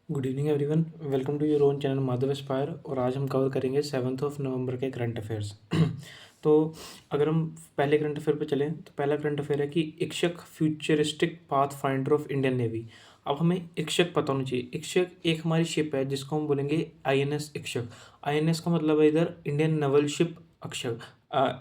Good evening everyone. Welcome to your own channel Madhav aspire. और आज हम कवर करेंगे 7 नवंबर के करंट अफेयर्स। तो अगर हम पहले करंट अफेयर पे चलें तो पहला करंट अफेयर है कि Ikshak futuristic path finder of Indian navy. अब हमें इक्षक पता होना चाहिए। इक्षक एक हमारी शिप है जिसको हम बोलेंगे आईएनएस इक्षक। आईएनएस का मतलब है इधर इंडियन नवल शिप अक्षक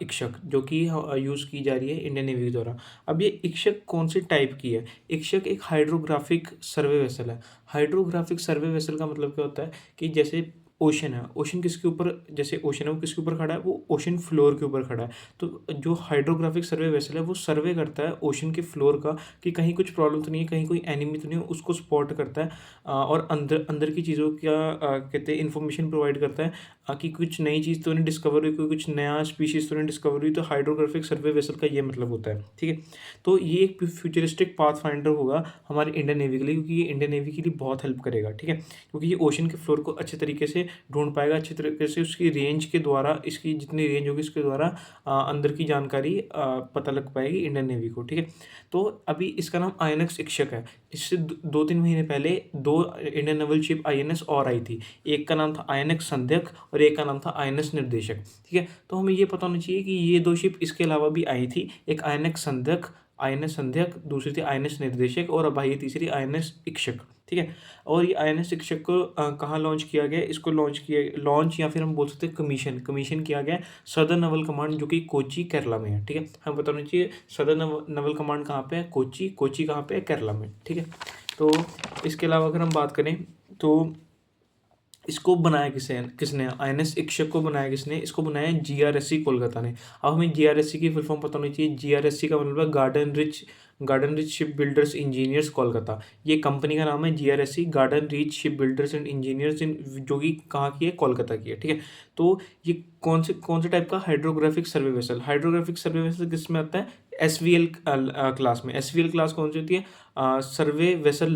इक्षक, जो कि यूज़ की जा रही है इंडियन नेवी द्वारा। अब ये इक्षक कौन सी टाइप की है? इक्षक एक हाइड्रोग्राफिक सर्वे वेसल है। हाइड्रोग्राफिक सर्वे वेसल का मतलब क्या होता है कि जैसे ओशन है, ओशन किसके ऊपर, जैसे ओशन है वो किसके ऊपर खड़ा है? वो ओशन फ्लोर के ऊपर खड़ा है। तो जो हाइड्रोग्राफिक सर्वे वेसल है वो सर्वे करता है ओशन के फ्लोर का कि कहीं कुछ प्रॉब्लम तो नहीं है, कहीं कोई एनिमी तो नहीं है, उसको स्पॉट करता है। और अंदर अंदर की चीज़ों का कहते हैं इन्फॉर्मेशन प्रोवाइड करता है कि कुछ नई चीज़ तो नहीं डिस्कवर हुई, कोई कुछ नया स्पीशीज़ तो नहीं डिस्कवर हुई। तो हाइड्रोग्राफिक सर्वे वेसल का ये मतलब होता है, ठीक है। तो ये एक फ्यूचरिस्टिक पाथ फाइंडर होगा हमारे इंडियन नेवी के लिए, क्योंकि ये इंडियन नेवी के लिए बहुत हेल्प करेगा, ठीक है। क्योंकि ये ओशन के फ्लोर को अच्छे तरीके से ढूंढ पाएगा, अच्छे तरीके से उसकी रेंज के द्वारा, इसकी जितनी रेंज होगी उसके द्वारा अंदर की जानकारी पता लग पाएगी इंडियन नेवी को, ठीक है। तो अभी इसका नाम आईएनएस इक्षक है। इससे 2-3 महीने पहले दो इंडियन नेवल शिप आईएनएस और आई थी। एक का नाम था आईएनएस संध्यक और एक का नाम था आईएनएस निर्देशक, ठीक है। तो हमें ये पता होना चाहिए कि ये दो शिप इसके अलावा भी आई थी। एक आईएनएस संध्यक, दूसरी थी आईएनएस निर्देशक और अब आई है तीसरी आईएनएस इक्षक, ठीक है। और ये आईएनएस शिक्षक को कहाँ लॉन्च किया गया? इसको लॉन्च या फिर हम बोल सकते हैं कमीशन किया गया सदर्न नवल कमांड, जो कि कोची केरला में है, ठीक है। हमें पता होना चाहिए सदर्न नवल कमांड कहाँ पे है? कोची कहाँ पे है? केरला में, ठीक है। तो इसके अलावा अगर हम बात करें तो इसको बनाया किसने? आईएनएस इक्षक को बनाया किसने? इसको बनाया जीआरएससी कोलकाता ने। अब हमें जीआरएससी की फुल फॉर्म पता होनी चाहिए। जीआरएससी का मतलब है garden rich ship builders engineers Kolkata. ये कंपनी का नाम है GRSC, garden rich ship builders and engineers, जो कि कहाँ की है? कोलकाता की है, ठीक है। तो ये कौन से टाइप का हाइड्रोग्राफिक सर्वे वेसल? हाइड्रोग्राफिक सर्वे वेसल किस में आता है? एसवीएल क्लास में। एसवीएल क्लास कौन सी होती है? सर्वे वेसल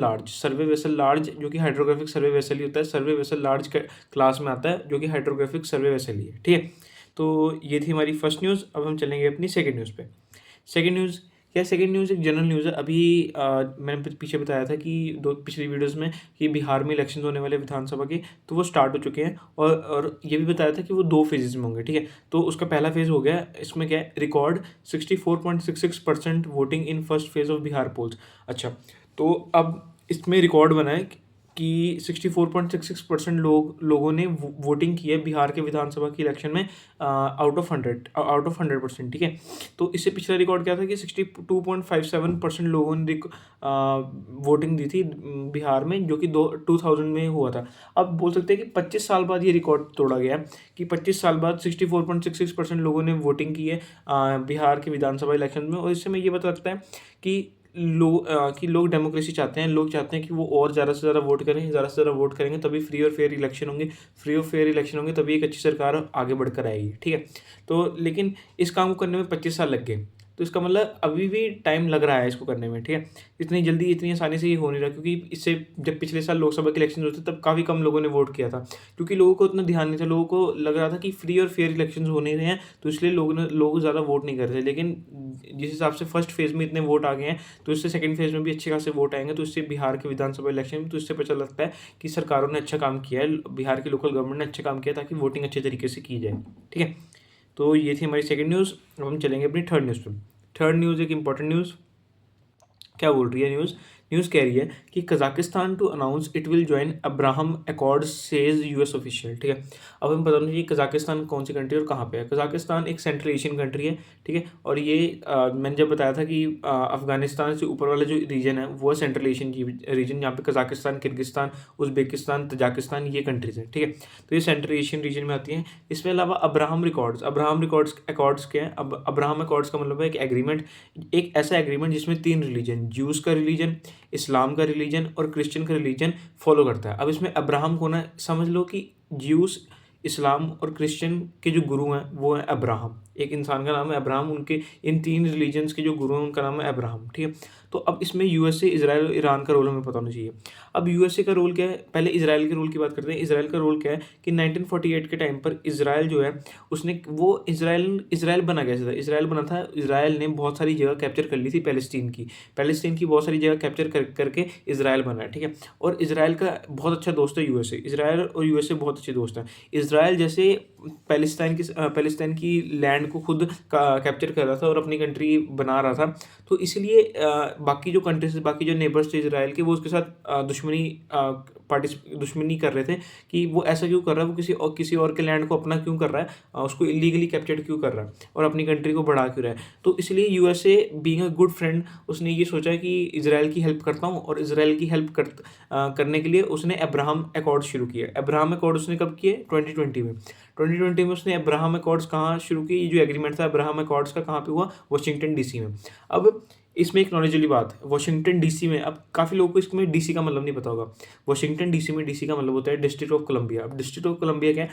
लार्ज, जो कि हाइड्रोग्राफिक सर्वे वेसल ही होता है। सर्वे वेसल लार्ज क्लास में आता है, जो कि हाइड्रोग्राफिक सर्वे वेसल ही है, ठीक है। तो ये थी हमारी फर्स्ट न्यूज़। अब हम चलेंगे अपनी सेकंड न्यूज़ पे। सेकंड न्यूज़ क्या? सेकंड न्यूज़ एक जनरल न्यूज़ है। अभी मैंने पीछे बताया था कि दो पिछली वीडियोस में कि बिहार में इलेक्शन होने वाले विधानसभा के, तो वो स्टार्ट हो चुके हैं। और ये भी बताया था कि वो 2 फेजेस में होंगे, ठीक है। तो उसका पहला फेज़ हो गया। इसमें क्या है? Record 64.66% voting in first phase of Bihar polls. अच्छा, तो अब इसमें रिकॉर्ड बना है कि 64.66% लोगों ने वोटिंग की है बिहार के विधानसभा की इलेक्शन में, आउट ऑफ 100%, ठीक है। तो इससे पिछला रिकॉर्ड क्या था कि 62.57% लोगों ने वोटिंग दी थी बिहार में, जो कि 2000 में हुआ था। अब बोल सकते हैं कि 25 साल बाद ये रिकॉर्ड तोड़ा गया है कि 25 साल बाद 64.66% लोगों ने वोटिंग की है बिहार के विधानसभा इलेक्शन में। और इससे हमें ये पता लगता है कि लोग डेमोक्रेसी चाहते हैं। लोग चाहते हैं कि वो और ज़्यादा से ज़्यादा वोट करें, ज़्यादा से ज़्यादा वोट करेंगे तभी फ्री और फेयर इलेक्शन होंगे। फ्री और फेयर इलेक्शन होंगे तभी एक अच्छी सरकार आगे बढ़कर आएगी, ठीक है। तो लेकिन इस काम को करने में 25 साल लग गए। तो इसका मतलब अभी भी टाइम लग रहा है इसको करने में, ठीक है। इतनी जल्दी, इतनी आसानी से ये हो नहीं रहा, क्योंकि इससे जब पिछले साल लोकसभा के इलेक्शन होते तब काफ़ी कम लोगों ने वोट किया था, क्योंकि लोगों को उतना ध्यान नहीं था। लोगों को लग रहा था कि फ्री और फेयर इलेक्शन हो नहीं रहे हैं, तो इसलिए लोग ज़्यादा वोट नहीं कर रहे थे। लेकिन जिस हिसाब से फर्स्ट फेज़ में इतने वोट आ गए हैं, तो इससे सेकंड फेज़ में भी अच्छे खासे वोट आएंगे। तो इससे बिहार के विधानसभा इलेक्शन में, तो इससे पता लगता है कि सरकारों ने अच्छा काम किया है, बिहार की लोकल गवर्नमेंट ने अच्छा काम किया ताकि वोटिंग अच्छे तरीके से की जाए, ठीक है। तो ये थी हमारी सेकंड न्यूज़। अब हम चलेंगे अपनी थर्ड न्यूज़ पे। थर्ड न्यूज़ एक इंपॉर्टेंट न्यूज़। क्या बोल रही है न्यूज़ कह रही है कि Kazakhstan to announce it will join Abraham accords says US official, ठीक है। अब हम पता नहीं कि कजाकिस्तान कौन सी कंट्री और कहाँ पे है। कजाकिस्तान एक सेंट्रल एशियन कंट्री है, ठीक है। और ये मैंने जब बताया था कि अफगानिस्तान से ऊपर वाला जो रीजन है वो है सेंट्रल एशियन रीजन, जहाँ पे कजाकिस्तान, किर्गिस्तान, उज्बेकिस्तान, तजाकिस्तान ये कंट्रीज हैं, ठीक है। तो ये सेंट्रल एशियन रीजन में आती हैं। इसके अलावा अब्राहम अकॉर्ड्स क्या है? अब अब्राहम अकॉर्ड्स का मतलब है एक एग्रीमेंट, एक ऐसा एग्रीमेंट जिसमें 3 रिलीजन, ज्यूज़ का रिलीजन, इस्लाम का रिलीजन और क्रिश्चियन का रिलीजन फॉलो करता है। अब इसमें अब्राहम को ना समझ लो कि ज्यूस, इस्लाम और क्रिश्चियन के जो गुरु हैं वो हैं अब्राहम। एक इंसान का नाम है अब्राहम, उनके इन 3 रिलीजन्स के जो गुरु हैं उनका नाम है अब्राहम, ठीक है। तो अब इसमें यूएसए, इज़राइल और ईरान का रोल हमें पता होना चाहिए। अब यूएसए का रोल क्या है, पहले इज़राइल के रोल की बात करते हैं। इज़राइल का रोल क्या है कि 1948 के टाइम पर इज़राइल जो है उसने वो इज़राइल बना कैसे था? इज़राइल बना था, इज़राइल ने बहुत सारी जगह कैप्चर कर ली थी पैलेस्टीन की बहुत सारी जगह कैप्चर करके इज़राइल बना है, ठीक है। और इज़राइल का बहुत अच्छा दोस्त है यूएसए। इज़राइल और यूएसए बहुत अच्छे दोस्त हैं। इज़राइल जैसे पैलेस्टाइन की लैंड को खुद कैप्चर कर रहा था और अपनी कंट्री बना रहा था, तो इसलिए बाकी जो कंट्रीज, बाकी जो नेबर्स थे इज़राइल के, वो उसके साथ दुश्मनी कर रहे थे कि वो ऐसा क्यों कर रहा है, वो किसी और के लैंड को अपना क्यों कर रहा है, उसको इलीगली कैप्चर क्यों कर रहा है और अपनी कंट्री को बढ़ा क्यों रहा है। तो इसलिए USA being a good friend उसने ये सोचा कि इज़राइल की हेल्प करता हूँ, और इज़राइल की हेल्प करने के लिए उसने अब्राहम अकॉर्ड शुरू किए। अब्राहम अकॉर्ड उसने कब किए? 2020 में उसने अब्राहम अकॉर्ड्स कहाँ शुरू किए? ये जो एग्रीमेंट था अब्राहम अकॉर्ड्स का कहाँ पे हुआ? वाशिंगटन डीसी में। अब इसमें एक नॉलेज वाली बात है, वाशिंगटन डीसी में, अब काफ़ी लोगों को इसमें डीसी का मतलब नहीं पता होगा। वाशिंगटन डीसी में डीसी का मतलब होता है डिस्ट्रिक्ट ऑफ कोलंबिया। अब डिस्ट्रिक्ट ऑफ कोलंबिया क्या है?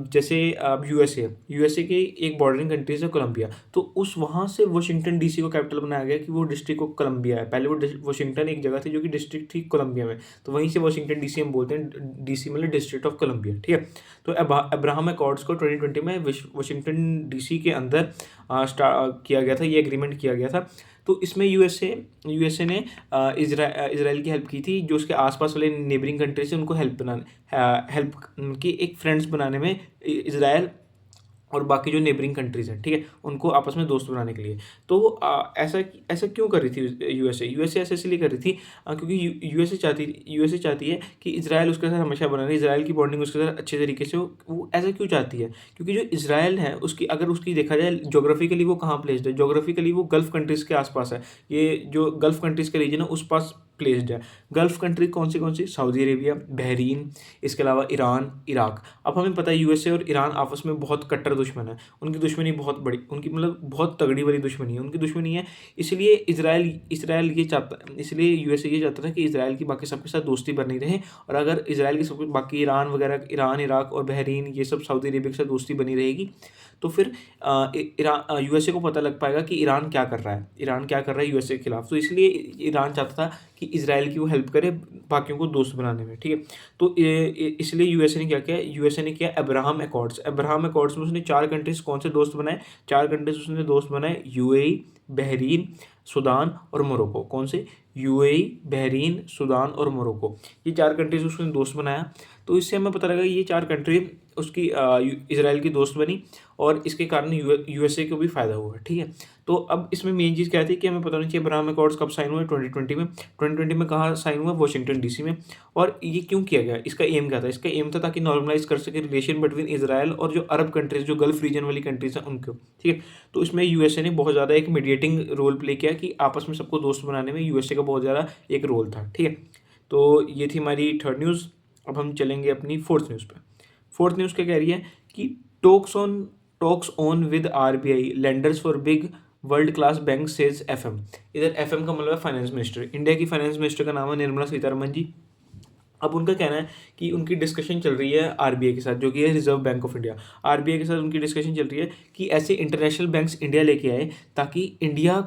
जैसे अब यूएसए के एक बॉर्डरिंग कंट्रीज है कोलंबिया, तो उस वहाँ से वाशिंगटन डीसी को कैपिटल बनाया गया कि वो डिस्ट्रिक्ट ऑफ कोलंबिया है। पहले वो वाशिंगटन एक जगह थी जो कि डिस्ट्रिक्ट थी कोलंबिया में, तो वहीं से वाशिंगटन डीसी हम बोलते हैं, डीसी मतलब डिस्ट्रिक्ट ऑफ कोलंबिया, ठीक है। तो अब्राहम अकॉर्ड्स को 2020 में वाशिंगटन डीसी के अंदर किया गया था, ये एग्रीमेंट किया गया था। तो इसमें यूएसए ने इजराइल की हेल्प की थी, जो उसके आसपास वाले नेबरिंग कंट्री से उनको हेल्प की एक फ्रेंड्स बनाने में, इजराइल और बाकी जो नेबरिंग कंट्रीज़ हैं, ठीक है, उनको आपस में दोस्त बनाने के लिए। तो ऐसा ऐसा क्यों कर रही थी यूएसए ऐसा इसलिए कर रही थी क्योंकि यूएसए चाहती है कि इजराइल उसके साथ हमेशा बना रहे, इजराइल की बॉन्डिंग उसके साथ अच्छे तरीके से हो। वो ऐसा क्यों चाहती है? क्योंकि जो इजराइल है उसकी, अगर उसकी देखा जाए जोग्राफिकली वो कहाँ प्लेस्ड है, जोग्राफिकली वो गल्फ़ कंट्रीज़ के आसपास है। ये जो गल्फ़ कंट्रीज़ का रीजन है उस पास प्लेस्ड है। गल्फ़ कंट्री कौन सी? सऊदी अरेबिया, बहरीन, इसके अलावा ईरान, इराक। अब हमें पता है यूएसए और ईरान आपस में बहुत कट्टर दुश्मन है। उनकी दुश्मनी बहुत बड़ी, उनकी मतलब बहुत तगड़ी वाली दुश्मनी है, उनकी दुश्मनी है। इसलिए इसलिए यूएसए ये चाहता था कि इजराइल की बाकी सबके साथ दोस्ती बनी रहे, और अगर इजराइल की सब बाकी ईरान वगैरह, ईरान, इराक और बहरीन, ये सब सऊदी अरेबिया के साथ दोस्ती बनी रहेगी, तो फिर यूएसए को पता लग पाएगा कि ईरान क्या कर रहा है यूएसए के खिलाफ। तो इसलिए ईरान चाहता था कि इजराइल की वो हेल्प करे बाकियों को दोस्त बनाने में, ठीक है। तो इसलिए यूएसए ने किया अब्राहम अकॉर्ड्स में उसने 4 कंट्रीज कौन से दोस्त बनाए? 4 कंट्रीज उसने दोस्त बनाए, यूएई, बहरीन, सूडान और मोरक्को। कौन से? यूएई, बहरीन, सूडान और मोरक्को, ये 4 कंट्रीज उसने दोस्त बनाया। तो इससे हमें पता लगा ये 4 कंट्री उसकी इजराइल की दोस्त बनी, और इसके कारण यूएसए को भी फ़ायदा हुआ, ठीक है। तो अब इसमें मेन चीज़ क्या थी कि हमें पता होना चाहिए अब्राहम अकॉर्ड्स कब साइन हुए? 2020 में कहाँ साइन हुआ? वाशिंगटन डीसी में। और ये क्यों किया गया? इसका एम क्या था? इसका एम था ताकि नॉर्मलाइज कर सके रिलेशन बिटवीन इजराइल और जो अरब कंट्रीज, जो गल्फ रीजन वाली कंट्रीज हैं उनको, ठीक है। तो इसमें यूएसए ने बहुत ज़्यादा एक मीडिएटिंग रोल प्ले किया कि आपस में सबको दोस्त बनाने में यूएसए का बहुत ज़्यादा एक रोल था, ठीक है। तो ये थी हमारी थर्ड न्यूज़। अब हम चलेंगे अपनी फोर्थ न्यूज़ पे। फोर्थ न्यूज़ क्या कह रही है कि talks on with RBI lenders for big world class bank says FM. इधर एफएम का मतलब है फाइनेंस मिनिस्टर। इंडिया की फाइनेंस मिनिस्टर का नाम है निर्मला सीतारमन जी। अब उनका कहना है कि उनकी डिस्कशन चल रही है आरबीआई के साथ, जो कि है reserve bank of India. RBI के साथ उनकी डिस्कशन चल रही है कि ऐसे इंटरनेशनल बैंक्स इंडिया लेके आए ताकि इंडिया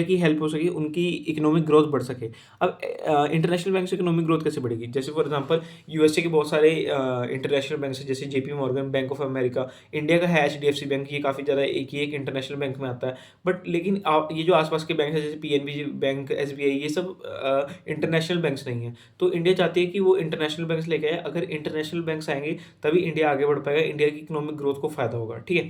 की हेल्प हो सके, उनकी इकोनॉमिक ग्रोथ बढ़ सके। अब इंटरनेशनल बैंक से इकोनॉमिक ग्रोथ कैसे बढ़ेगी? जैसे फॉर एग्जांपल यूएसए के बहुत सारे इंटरनेशनल बैंक है, जैसे JP Morgan, bank of America. India का है एचडीएफसी बैंक, ये काफ़ी ज़्यादा एक इंटरनेशनल बैंक में आता है। बट लेकिन ये जो आसपास के बैंक है जैसे पीएनबी बैंक, एसबीआई, ये सब इंटरनेशनल बैंक्स नहीं है। तो इंडिया चाहती है कि वो इंटरनेशनल बैंक्स लेके आए। अगर इंटरनेशनल बैंक्स आएंगे तभी इंडिया आगे बढ़ पाएगा, इंडिया की इकोनॉमिक ग्रोथ को फ़ायदा होगा, ठीक है।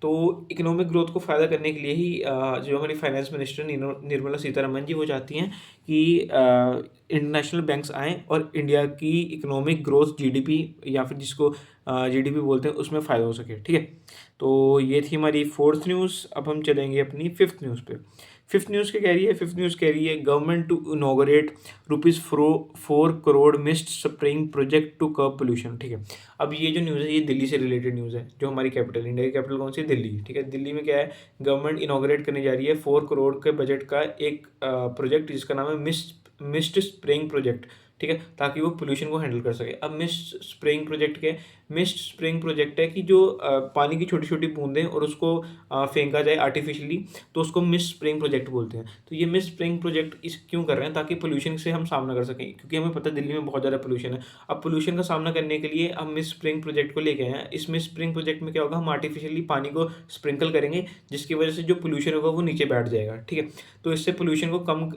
तो इकोनॉमिक ग्रोथ को फ़ायदा करने के लिए ही जो हमारी फाइनेंस मिनिस्टर निर्मला सीतारमन जी वो चाहती हैं कि इंटरनेशनल बैंक्स आएँ और इंडिया की इकोनॉमिक ग्रोथ, जीडीपी या फिर जिसको जीडीपी बोलते हैं, उसमें फ़ायदा हो सके, ठीक है। तो ये थी हमारी फोर्थ न्यूज़। अब हम चलेंगे अपनी फिफ्थ न्यूज़ पे। फिफ्थ न्यूज़ क्या कह रही है? फिफ्थ न्यूज़ कह रही है government to inaugurate ₹4 crore mist spraying project to curb pollution, ठीक है। अब ये जो न्यूज़ है ये दिल्ली से रिलेटेड न्यूज़ है, जो हमारी कैपिटल, इंडिया की कैपिटल कौन सी है? दिल्ली, ठीक है। दिल्ली में क्या है, गवर्नमेंट इनॉग्रेट करने जा रही है 4 करोड़ के बजट का एक प्रोजेक्ट जिसका नाम है मिस्ट स्प्रेइंग प्रोजेक्ट ठीक है, ताकि वो पोल्यूशन को हैंडल कर सके। अब मिस्ट स्प्रेइंग प्रोजेक्ट क्या है? मिस्ट स्प्रेइंग प्रोजेक्ट है कि जो पानी की छोटी छोटी बूंदें और उसको फेंका जाए आर्टिफिशियली, तो उसको मिस्ट स्प्रेइंग प्रोजेक्ट बोलते हैं। तो ये मिस्ट स्प्रेइंग प्रोजेक्ट इस क्यों कर रहे हैं? ताकि पोल्यूशन से हम सामना कर सकें, क्योंकि हमें पता है दिल्ली में बहुत ज़्यादा पोल्यूशन है। अब पोल्यूशन का सामना करने के लिए हम मिस्ट स्प्रेइंग प्रोजेक्ट को लेके आए हैं। इस मिस्ट स्प्रेइंग प्रोजेक्ट में क्या होगा? हम आर्टिफिशियली पानी को स्प्रिंकल करेंगे, जिसकी वजह से जो पोल्यूशन होगा वो नीचे बैठ जाएगा, ठीक है। तो इससे पोल्यूशन को कम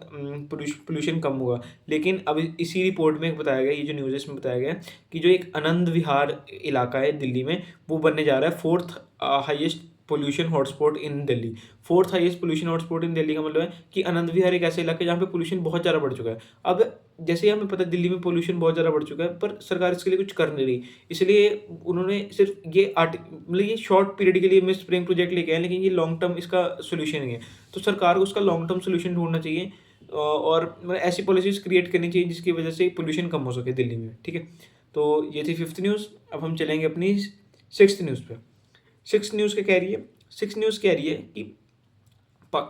पोल्यूशन कम होगा। लेकिन अब इसी रिपोर्ट में बताया गया, ये जो न्यूज़ है इसमें बताया गया कि जो एक आनंद विहार इलाका है दिल्ली में, वो बनने जा रहा है फोर्थ हाईएस्ट पोल्यूशन हॉटस्पॉट इन Delhi. Fourth highest pollution hotspot इन दिल्ली का मतलब है कि आनंद विहार एक ऐसा इलाका है जहाँ पे पोल्यूशन बहुत ज़्यादा बढ़ चुका है। अब जैसे हमें पता है दिल्ली में पोल्यूशन बहुत ज़्यादा बढ़ चुका है, पर सरकार इसके लिए कुछ कर नहीं रही, इसलिए उन्होंने सिर्फ ये मतलब ये शॉर्ट पीरियड के लिए मिस्ट स्प्रिंग प्रोजेक्ट लेके आए, लेकिन ये लॉन्ग टर्म इसका सोल्यूशन नहीं है। तो सरकार को उसका लॉन्ग टर्म सोल्यूशन ढूंढना चाहिए और मतलब ऐसी पॉलिसीज क्रिएट करनी चाहिए जिसकी वजह से पोल्यूशन कम हो सके दिल्ली में, ठीक है। तो ये थी फिफ्थ न्यूज़। अब हम चलेंगे अपनी सिक्स्थ न्यूज़ पे। सिक्स न्यूज़ क्या कह रही है? सिक्स न्यूज़ कह रही है कि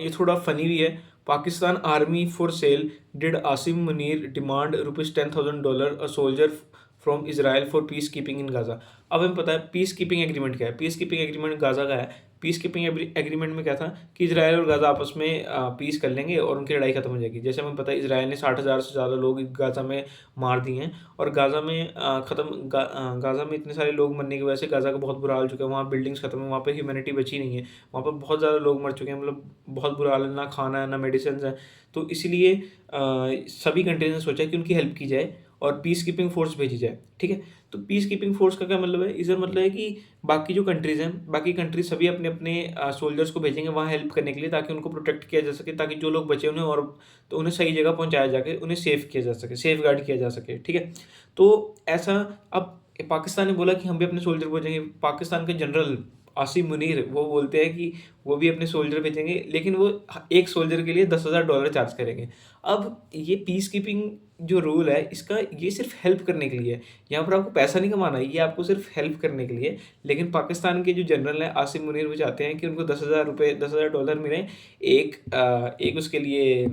ये थोड़ा फनी भी है। Pakistan army for sale did Asim Munir demand $10,000 a soldier from Israel for peace keeping in Gaza. अब हमें पता है पीस कीपिंग एग्रीमेंट क्या है। पीस कीपिंग एग्रीमेंट गाजा का है। पीस कीपिंग एग्रीमेंट में क्या था कि इजराइल और गाजा आपस में पीस कर लेंगे और उनकी लड़ाई खत्म हो जाएगी। जैसे हमें पता है इजराइल ने 60,000 से ज़्यादा लोग गाजा में मार दिए हैं, और गाजा में गाजा में इतने सारे लोग मरने की वजह से गाजा का बहुत बुरा हाल चुका है। वहाँ बिल्डिंग्स खत्म है, वहाँ पे ह्यूमैनिटी बची नहीं है, वहाँ पर बहुत ज़्यादा लोग मर चुके हैं, मतलब बहुत बुरा हाल है, ना खाना है ना मेडिसिन है। तो इसीलिए सभी कंट्रीज ने सोचा कि उनकी हेल्प की जाए और पीस कीपिंग फोर्स भेजी जाए, ठीक है। तो पीस कीपिंग फोर्स का क्या मतलब है? इसका मतलब है कि बाकी जो कंट्रीज़ हैं, बाकी कंट्रीज सभी अपने अपने सोल्जर्स को भेजेंगे वहाँ हेल्प करने के लिए, ताकि उनको प्रोटेक्ट किया जा सके, ताकि जो लोग बचे उन्हें और तो उन्हें सही जगह पहुँचाया जाके उन्हें सेफ किया जा सके, सेफ गार्ड किया जा सके, ठीक है। तो ऐसा अब पाकिस्तान ने बोला कि हम भी अपने सोल्जर भेजेंगे। पाकिस्तान के जनरल आसिम मुनीर वो बोलते हैं कि वो भी अपने सोल्जर भेजेंगे, लेकिन वो एक सोल्जर के लिए $10,000 चार्ज करेंगे। अब ये पीस कीपिंग जो रूल है इसका, ये सिर्फ हेल्प करने के लिए है। यहाँ पर आपको पैसा नहीं कमाना है, ये आपको सिर्फ हेल्प करने के लिए। लेकिन पाकिस्तान के जो जनरल हैं आसिम मुनीर, वो चाहते हैं कि उनको $10,000 मिले एक उसके लिए,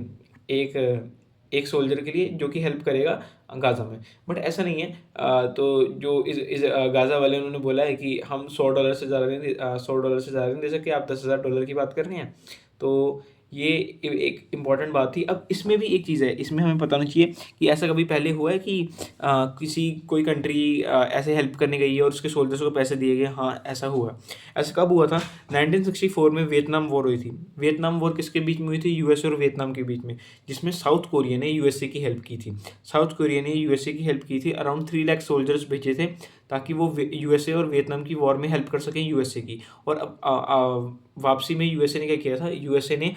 एक एक सोल्जर के लिए जो कि हेल्प करेगा गाज़ा में। बट ऐसा नहीं है। तो जो गाज़ा वाले उन्होंने बोला है कि हम $100 से ज़्यादा नहीं $100 से ज़्यादा नहीं दे सकते, आप $10,000 की बात कर रहे हैं। तो ये एक इम्पॉर्टेंट बात थी। अब इसमें भी एक चीज़ है, इसमें हमें पता होना चाहिए कि ऐसा कभी पहले हुआ है कि किसी कोई कंट्री ऐसे हेल्प करने गई है और उसके सोल्जर्स को पैसे दिए गए? हाँ, ऐसा हुआ। ऐसा कब हुआ था? 1964 में वियतनाम वॉर हुई थी। वियतनाम वॉर किसके बीच में हुई थी? यूएसए और वियतनाम के बीच में, जिसमें साउथ कोरिया ने यूएसए की हेल्प की थी। साउथ कोरिया ने यूएसए की हेल्प की थी, अराउंड 3 लाख सोल्जर्स भेजे थे ताकि वो यूएसए और वियतनाम की वॉर में हेल्प कर सकें यूएसए की। और अब वापसी में यूएसए ने क्या किया था? यूएसए ने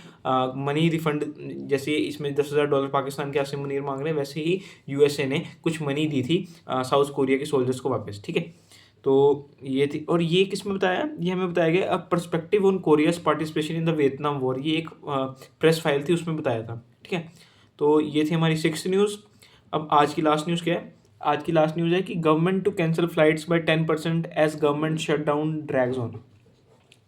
मनी रिफंड, जैसे इसमें $10,000 पाकिस्तान के आसिम मुनीर मांग रहे हैं, वैसे ही यूएसए ने कुछ मनी दी थी साउथ कोरिया के सोल्जर्स को वापस, ठीक है। तो ये थी। और ये किस में बताया? ये हमें बताया गया अ perspective on Korea's participation in the Vietnam war. ये एक प्रेस फाइल थी, उसमें बताया था, ठीक है। तो ये थी हमारी सिक्स्थ न्यूज़। अब आज की लास्ट न्यूज़ क्या है? आज की लास्ट न्यूज़ है कि government to cancel flights by 10% as government shutdown drags on.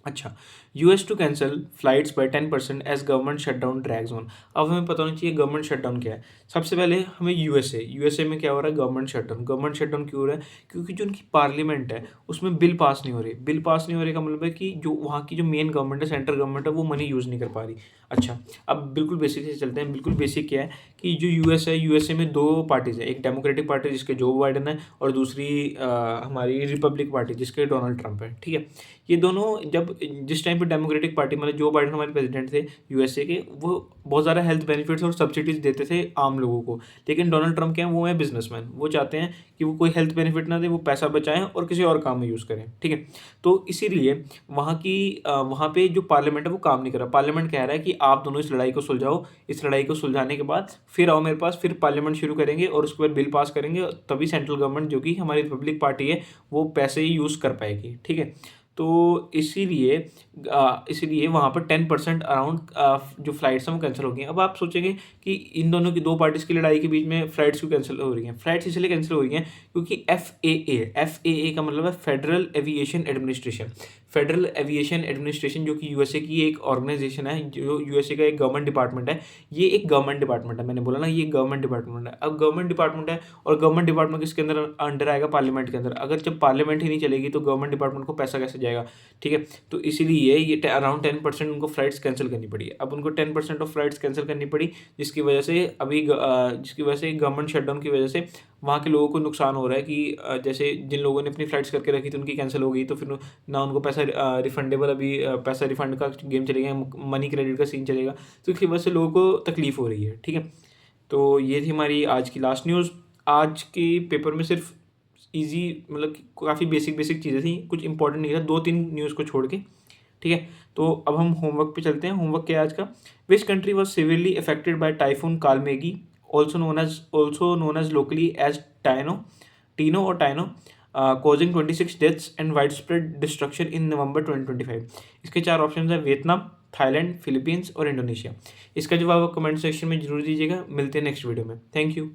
अच्छा, US to cancel flights by 10% as government shutdown drags on. अब हमें पता होना चाहिए गवर्नमेंट शटडाउन क्या है। सबसे पहले हमें यूएसए में क्या हो रहा है? गवर्नमेंट शटडाउन क्यों हो रहा है? क्योंकि जो उनकी पार्लियामेंट है उसमें बिल पास नहीं हो रही। बिल पास नहीं हो रही का मतलब है कि जो वहाँ की जो मेन गवर्नमेंट है, सेंट्रल गवर्नमेंट है, वो मनी यूज़ नहीं कर पा रही। अच्छा, अब बिल्कुल बेसिक से चलते हैं। बिल्कुल बेसिक क्या है कि जो यूएस है, यूएसए में दो पार्टीज़ है, एक डेमोक्रेटिक पार्टी जिसके जो बाइडन है, और दूसरी हमारी रिपब्लिक पार्टी जिसके डोनाल्ड ट्रंप है, ठीक है। ये दोनों जब जिस टाइम पे डेमोक्रेटिक पार्टी मतलब जो बाइडन हमारे प्रेसिडेंट थे यूएसए के, वो बहुत ज़्यादा हेल्थ बेनिफिट्स और सब्सिडीज देते थे आम लोगों को। लेकिन डोनाल्ड ट्रंप क्या है? वो है बिजनेसमैन। वो चाहते हैं कि वो कोई हेल्थ बेनिफिट ना दे, वो पैसा बचाएं और किसी और काम में यूज़ करें, ठीक है। तो इसीलिए वहाँ पे जो पार्लियामेंट है वो काम नहीं कर रहा। पार्लियामेंट कह रहा है कि आप दोनों इस लड़ाई को सुलझाओ, इस लड़ाई को सुलझाने के बाद फिर आओ मेरे पास, फिर पार्लियामेंट शुरू करेंगे और उसके बाद बिल पास करेंगे, तभी सेंट्रल गवर्नमेंट जो कि हमारी रिपब्लिक पार्टी है वो पैसे ही यूज़ कर पाएगी, ठीक है। तो इसीलिए वहाँ पर 10% अराउंड जो फ़्लाइट्स हैं वो कैंसिल हो गई हैं। अब आप सोचेंगे कि इन दोनों की दो पार्टीज़ की लड़ाई के बीच में फ़्लाइट्स क्यों कैंसिल हो रही हैं? फ़्लाइट्स इसलिए कैंसिल हो रही हैं क्योंकि FAA का मतलब है federal aviation administration. Federal aviation administration, जो कि यूएसए की एक ऑर्गेनाइजेशन है, जो यूएसए का एक गवर्नमेंट डिपार्टमेंट है, ये एक गवर्नमेंट डिपार्टमेंट है, मैंने बोला ना ये गवर्नमेंट डिपार्टमेंट है। अब गवर्नमेंट डिपार्टमेंट है और गवर्नमेंट डिपार्टमेंट किसके अंदर अंडर आएगा, पार्लियामेंट के अंदर। अगर जब पार्लियामेंट ही नहीं चलेगी तो गवर्नमेंट डिपार्टमेंट को पैसा कैसे जाएगा, ठीक है। तो इसीलिए ये अराउंड 10% उनको फ्लाइट्स कैंसिल करनी पड़ी। अब उनको 10% ऑफ फ्लाइट्स कैंसिल करनी पड़ी, जिसकी वजह से जिसकी वजह से गवर्नमेंट शटडाउन की वजह से वहाँ के लोगों को नुकसान हो रहा है कि जैसे जिन लोगों ने अपनी फ़्लाइट्स करके रखी थी उनकी कैंसिल हो गई, तो फिर ना उनको पैसा रिफंडेबल, अभी पैसा रिफंड का गेम चलेगा, मनी क्रेडिट का सीन चलेगा, तो इसकी वजह से लोगों को तकलीफ़ हो रही है, ठीक है। तो ये थी हमारी आज की लास्ट न्यूज़। आज के पेपर में सिर्फ ईजी मतलब काफ़ी बेसिक चीज़ें थी, कुछ इंपॉर्टेंट नहीं था, 2-3 न्यूज़ को छोड़ के, ठीक है। तो अब हम होमवर्क पे चलते हैं। होमवर्क क्या है आज का, which country was severely affected by typhoon Kalmaegi, also known as locally as Tino or Tino, causing 26 deaths and widespread destruction in November 2025। इसके 4 ऑप्शन है, वियतनाम, थाईलैंड, फिलीपींस और इंडोनेशिया। इसका जवाब आप कमेंट सेक्शन में जरूर दीजिएगा। मिलते हैं नेक्स्ट वीडियो में। Thank you.